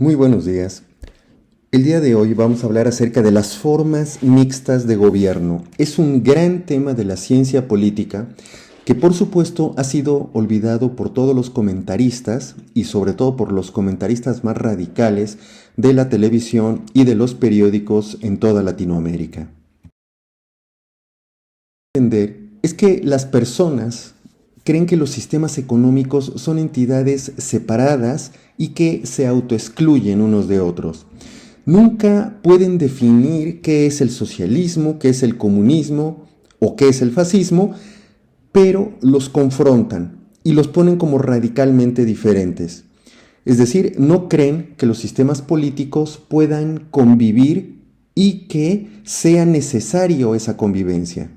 Muy buenos días. El día de hoy vamos a hablar acerca de las formas mixtas de gobierno. Es un gran tema de la ciencia política que por supuesto ha sido olvidado por todos los comentaristas y sobre todo por los comentaristas más radicales de la televisión y de los periódicos en toda Latinoamérica. Entender es que las personas creen que los sistemas económicos son entidades separadas y que se autoexcluyen unos de otros. Nunca pueden definir qué es el socialismo, qué es el comunismo o qué es el fascismo, pero los confrontan y los ponen como radicalmente diferentes. Es decir, no creen que los sistemas políticos puedan convivir y que sea necesario esa convivencia.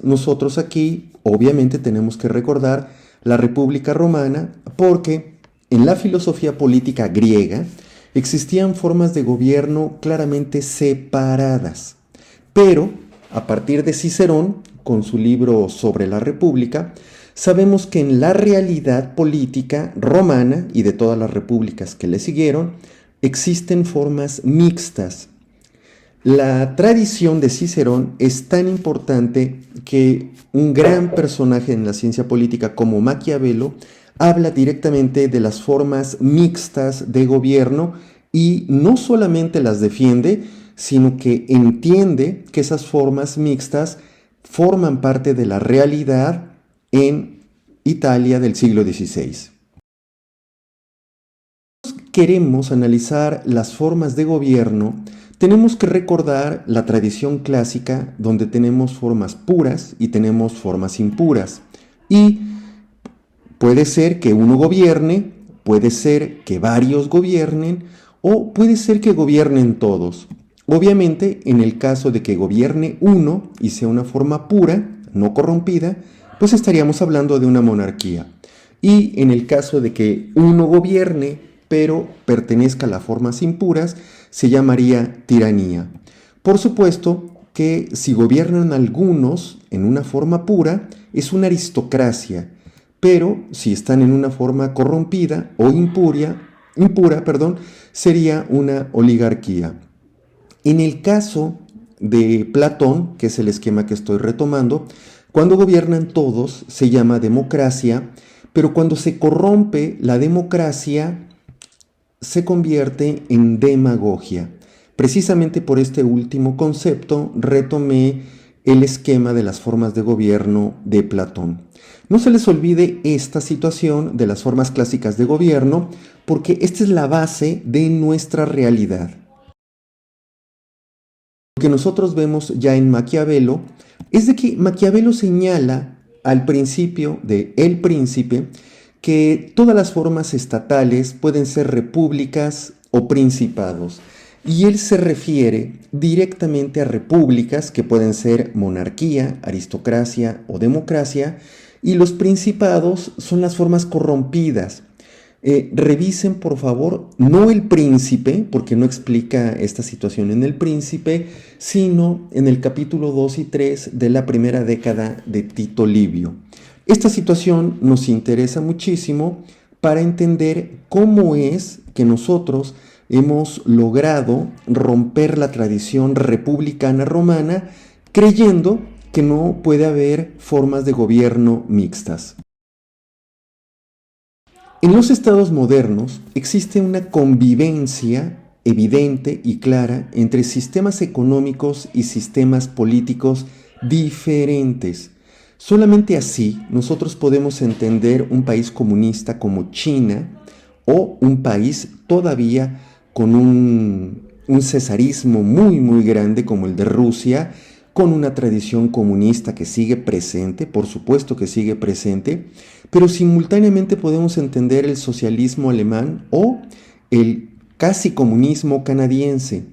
Nosotros aquí obviamente tenemos que recordar la República Romana porque en la filosofía política griega existían formas de gobierno claramente separadas. Pero a partir de Cicerón, con su libro sobre la República, sabemos que en la realidad política romana y de todas las repúblicas que le siguieron, existen formas mixtas. La tradición de Cicerón es tan importante que un gran personaje en la ciencia política como Maquiavelo habla directamente de las formas mixtas de gobierno y no solamente las defiende, sino que entiende que esas formas mixtas forman parte de la realidad en Italia del siglo XVI. Queremos analizar las formas de gobierno, tenemos que recordar la tradición clásica donde tenemos formas puras y tenemos formas impuras. Y puede ser que uno gobierne, puede ser que varios gobiernen o puede ser que gobiernen todos. Obviamente, en el caso de que gobierne uno y sea una forma pura, no corrompida, pues estaríamos hablando de una monarquía. Y en el caso de que uno gobierne, pero pertenezca a las formas impuras, se llamaría tiranía. Por supuesto que si gobiernan algunos en una forma pura, es una aristocracia, pero si están en una forma corrompida o impura, sería una oligarquía. En el caso de Platón, que es el esquema que estoy retomando, cuando gobiernan todos se llama democracia, pero cuando se corrompe la democracia se convierte en demagogia. Precisamente por este último concepto retomé el esquema de las formas de gobierno de Platón. No se les olvide esta situación de las formas clásicas de gobierno porque esta es la base de nuestra realidad. Lo que nosotros vemos ya en Maquiavelo es de que Maquiavelo señala al principio de El Príncipe que todas las formas estatales pueden ser repúblicas o principados. Y él se refiere directamente a repúblicas que pueden ser monarquía, aristocracia o democracia, y los principados son las formas corrompidas. Revisen por favor, no El Príncipe, porque no explica esta situación en El Príncipe, sino en el capítulo 2 y 3 de la primera década de Tito Livio. Esta situación nos interesa muchísimo para entender cómo es que nosotros hemos logrado romper la tradición republicana romana creyendo que no puede haber formas de gobierno mixtas. En los estados modernos existe una convivencia evidente y clara entre sistemas económicos y sistemas políticos diferentes. Solamente así nosotros podemos entender un país comunista como China o un país todavía con un cesarismo muy grande como el de Rusia, con una tradición comunista que sigue presente, por supuesto que sigue presente, pero simultáneamente podemos entender el socialismo alemán o el casi comunismo canadiense.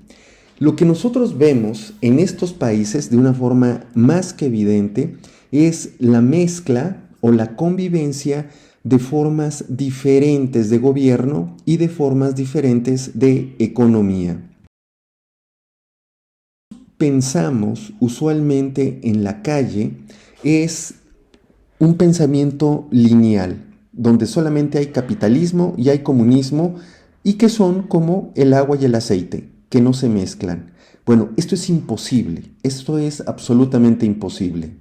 Lo que nosotros vemos en estos países de una forma más que evidente es la mezcla o la convivencia de formas diferentes de gobierno y de formas diferentes de economía. Pensamos usualmente en la calle es un pensamiento lineal. donde solamente hay capitalismo y hay comunismo y que son como el agua y el aceite, que no se mezclan. Bueno, esto es imposible, esto es absolutamente imposible.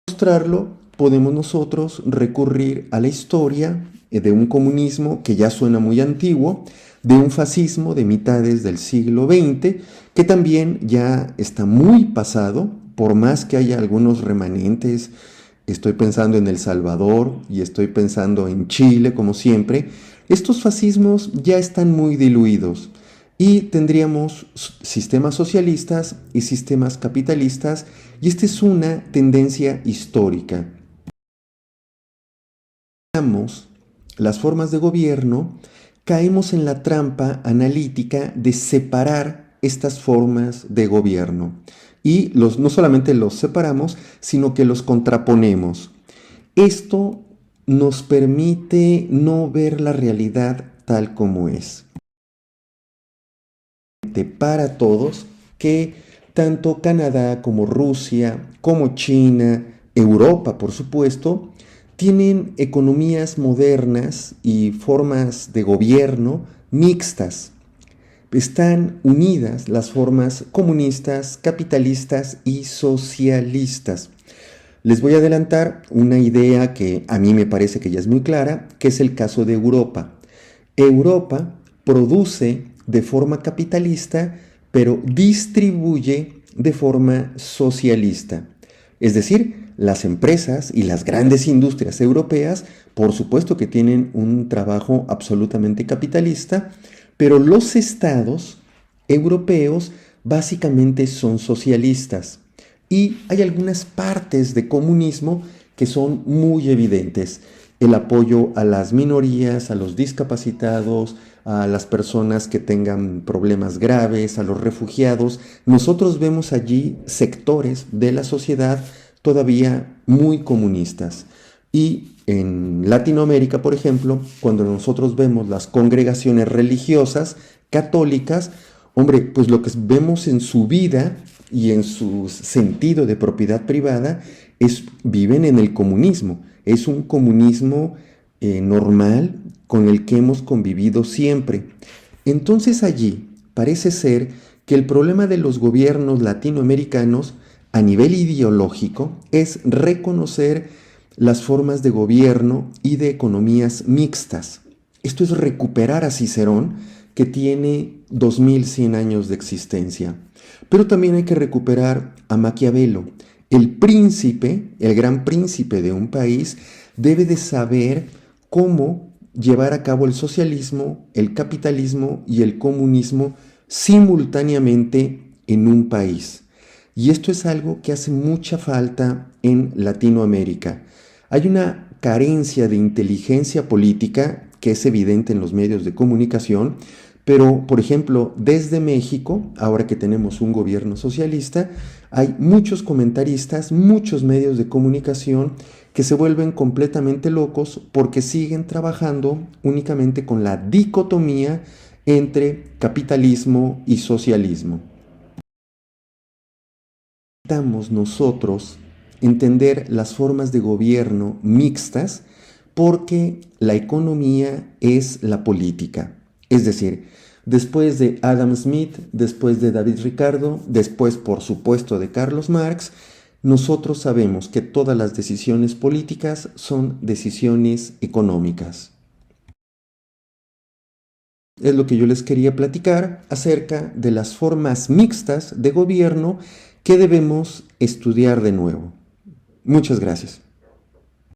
Para mostrarlo, podemos nosotros recurrir a la historia de un comunismo que ya suena muy antiguo, de un fascismo de mitades del siglo XX, que también ya está muy pasado, por más que haya algunos remanentes. Estoy pensando en El Salvador y estoy pensando en Chile, como siempre. Estos fascismos ya están muy diluidos y tendríamos sistemas socialistas y sistemas capitalistas, y esta es una tendencia histórica. Las formas de gobierno, caemos en la trampa analítica de separar estas formas de gobierno. Y no solamente los separamos, sino que los contraponemos. Esto nos permite no ver la realidad tal como es. Para todos que tanto Canadá como Rusia, como China, Europa, por supuesto, tienen economías modernas y formas de gobierno mixtas. Están unidas las formas comunistas, capitalistas y socialistas. Les voy a adelantar una idea que a mí me parece que ya es muy clara, que es el caso de Europa. Europa produce de forma capitalista, pero distribuye de forma socialista. Es decir, las empresas y las grandes industrias europeas, por supuesto que tienen un trabajo absolutamente capitalista, pero los estados europeos básicamente son socialistas. Y hay algunas partes de comunismo que son muy evidentes. El apoyo a las minorías, a los discapacitados, a las personas que tengan problemas graves, a los refugiados. Nosotros vemos allí sectores de la sociedad todavía muy comunistas. Y en Latinoamérica, por ejemplo, cuando nosotros vemos las congregaciones religiosas católicas, hombre, pues lo que vemos en su vida y en su sentido de propiedad privada viven en el comunismo. Es un comunismo normal con el que hemos convivido siempre. Entonces allí parece ser que el problema de los gobiernos latinoamericanos a nivel ideológico es reconocer las formas de gobierno y de economías mixtas. Esto es recuperar a Cicerón, que tiene 2100 años de existencia. Pero también hay que recuperar a Maquiavelo. El príncipe, el gran príncipe de un país, debe de saber cómo llevar a cabo el socialismo, el capitalismo y el comunismo simultáneamente en un país. Y esto es algo que hace mucha falta en Latinoamérica. Hay una carencia de inteligencia política que es evidente en los medios de comunicación, pero, por ejemplo, desde México, ahora que tenemos un gobierno socialista, hay muchos comentaristas, muchos medios de comunicación que se vuelven completamente locos porque siguen trabajando únicamente con la dicotomía entre capitalismo y socialismo. Necesitamos nosotros entender las formas de gobierno mixtas porque la economía es la política. Es decir, después de Adam Smith, después de David Ricardo, después, por supuesto, de Carlos Marx, nosotros sabemos que todas las decisiones políticas son decisiones económicas. Es lo que yo les quería platicar acerca de las formas mixtas de gobierno que debemos estudiar de nuevo. Muchas gracias.